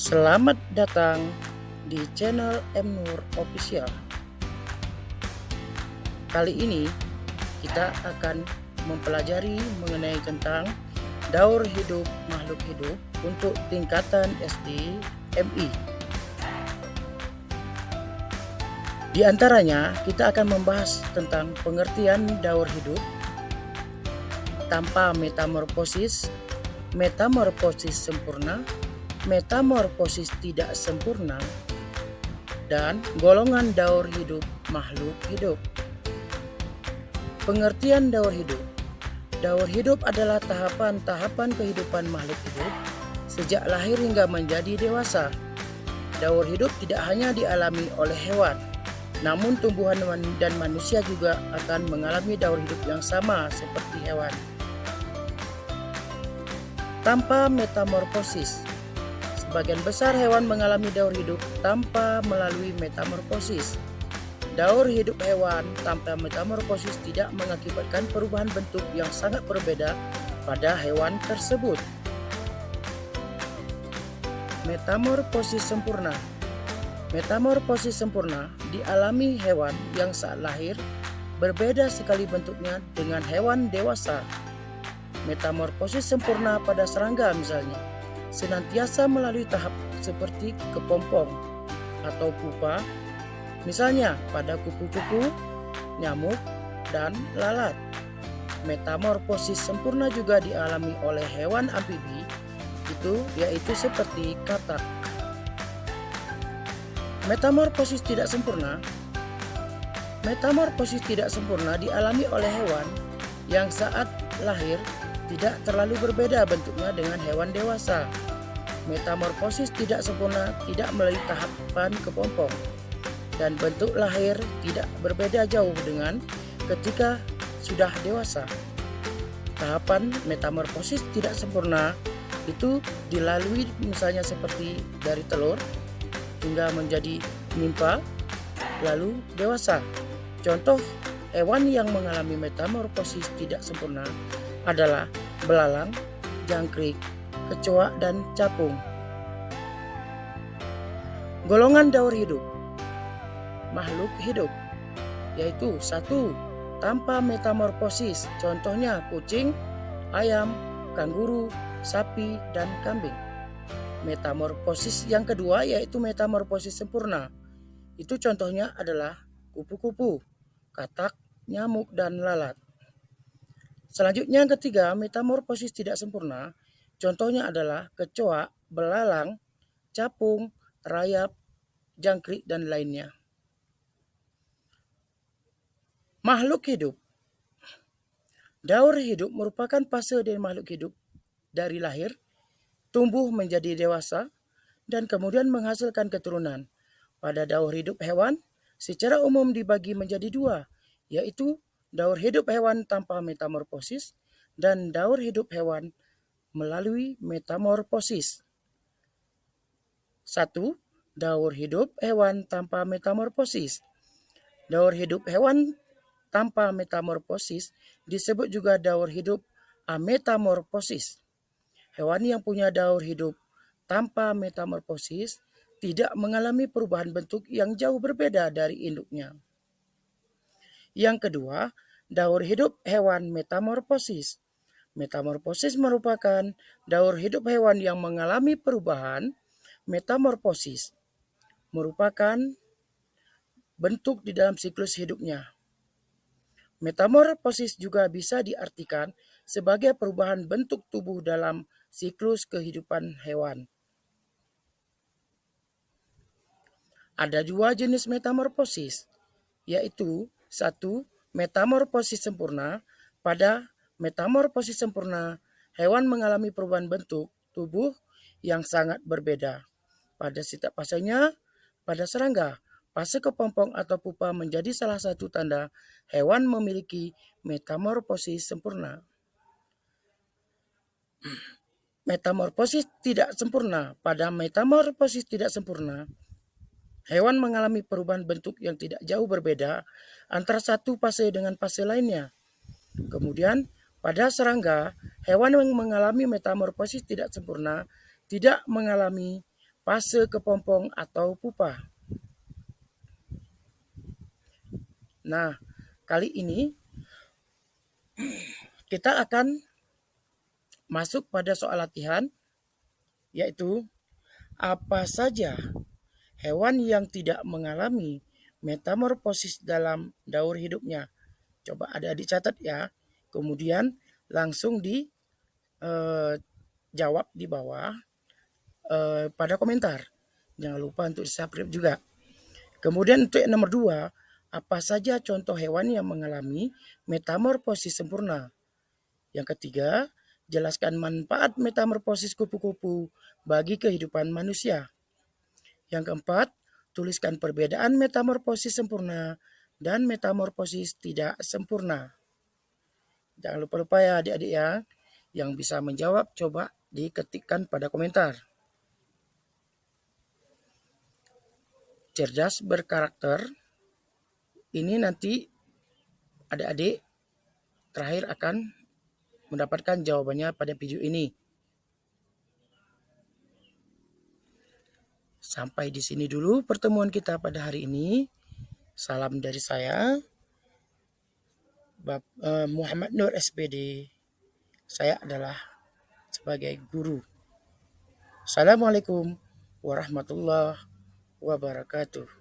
Selamat datang di channel M Nur Official. Kali ini kita akan mempelajari mengenai tentang daur hidup makhluk hidup untuk tingkatan SD MI. Di antaranya kita akan membahas tentang pengertian daur hidup tanpa metamorfosis, metamorfosis sempurna, metamorfosis tidak sempurna, dan golongan daur hidup makhluk hidup. Pengertian daur hidup. Daur hidup adalah tahapan-tahapan kehidupan makhluk hidup sejak lahir hingga menjadi dewasa. Daur hidup tidak hanya dialami oleh hewan, namun tumbuhan dan manusia juga akan mengalami daur hidup yang sama seperti hewan. Tanpa metamorfosis. Sebagian besar hewan mengalami daur hidup tanpa melalui metamorfosis. Daur hidup hewan tanpa metamorfosis tidak mengakibatkan perubahan bentuk yang sangat berbeda pada hewan tersebut. Metamorfosis sempurna. Metamorfosis sempurna dialami hewan yang saat lahir berbeda sekali bentuknya dengan hewan dewasa. Metamorfosis sempurna pada serangga misalnya senantiasa melalui tahap seperti kepompong atau pupa, misalnya pada kupu-kupu, nyamuk, dan lalat. Metamorfosis sempurna juga dialami oleh hewan amfibi, yaitu seperti katak. Metamorfosis tidak sempurna. Metamorfosis tidak sempurna dialami oleh hewan yang saat lahir tidak terlalu berbeda bentuknya dengan hewan dewasa. Metamorfosis tidak sempurna tidak melalui tahapan kepompong, dan bentuk lahir tidak berbeda jauh dengan ketika sudah dewasa. Tahapan metamorfosis tidak sempurna itu dilalui misalnya seperti dari telur hingga menjadi nimpa lalu dewasa. Contoh hewan yang mengalami metamorfosis tidak sempurna adalah belalang, jangkrik, kecoa, dan capung. Golongan daur hidup makhluk hidup yaitu 1. Tanpa metamorfosis, contohnya kucing, ayam, kanguru, sapi, dan kambing. Metamorfosis yang kedua yaitu metamorfosis sempurna. Itu contohnya adalah kupu-kupu, katak, nyamuk, dan lalat. Selanjutnya yang ketiga, metamorfosis tidak sempurna. Contohnya adalah kecoa, belalang, capung, rayap, jangkrik, dan lainnya. Makhluk hidup. Daur hidup merupakan fase dari makhluk hidup dari lahir, tumbuh menjadi dewasa, dan kemudian menghasilkan keturunan. Pada daur hidup hewan, secara umum dibagi menjadi dua, yaitu daur hidup hewan tanpa metamorfosis dan daur hidup hewan melalui metamorfosis. 1. Daur hidup hewan tanpa metamorfosis. Daur hidup hewan tanpa metamorfosis disebut juga daur hidup ametamorfosis. Hewan yang punya daur hidup tanpa metamorfosis tidak mengalami perubahan bentuk yang jauh berbeda dari induknya. Yang kedua, daur hidup hewan metamorfosis. Metamorfosis merupakan daur hidup hewan yang mengalami perubahan. Metamorfosis merupakan bentuk di dalam siklus hidupnya. Metamorfosis juga bisa diartikan sebagai perubahan bentuk tubuh dalam siklus kehidupan hewan. Ada dua jenis metamorfosis, yaitu 1. Metamorfosis sempurna. Pada metamorfosis sempurna, hewan mengalami perubahan bentuk tubuh yang sangat berbeda. Pada setiap fasenya, pada serangga, fase kepompong atau pupa menjadi salah satu tanda hewan memiliki metamorfosis sempurna. Metamorfosis tidak sempurna. Pada metamorfosis tidak sempurna, hewan mengalami perubahan bentuk yang tidak jauh berbeda antara satu fase dengan fase lainnya. Kemudian pada serangga, hewan yang mengalami metamorfosis tidak sempurna tidak mengalami fase kepompong atau pupa. Nah, kali ini kita akan masuk pada soal latihan, yaitu apa saja hewan yang tidak mengalami metamorfosis dalam daur hidupnya. Coba adik-adik catat ya. Kemudian langsung dijawab di bawah pada komentar. Jangan lupa untuk subscribe juga. Kemudian untuk yang nomor 2, apa saja contoh hewan yang mengalami metamorfosis sempurna? Yang ketiga, jelaskan manfaat metamorfosis kupu-kupu bagi kehidupan manusia. Yang keempat, tuliskan perbedaan metamorfosis sempurna dan metamorfosis tidak sempurna. Jangan lupa-lupa ya adik-adik ya. Yang bisa menjawab coba diketikkan pada komentar. Cerdas berkarakter, ini nanti adik-adik terakhir akan mendapatkan jawabannya pada video ini. Sampai di sini dulu pertemuan kita pada hari ini. Salam dari saya, Muhammad Nur SPD. Saya adalah sebagai guru. Assalamualaikum warahmatullahi wabarakatuh.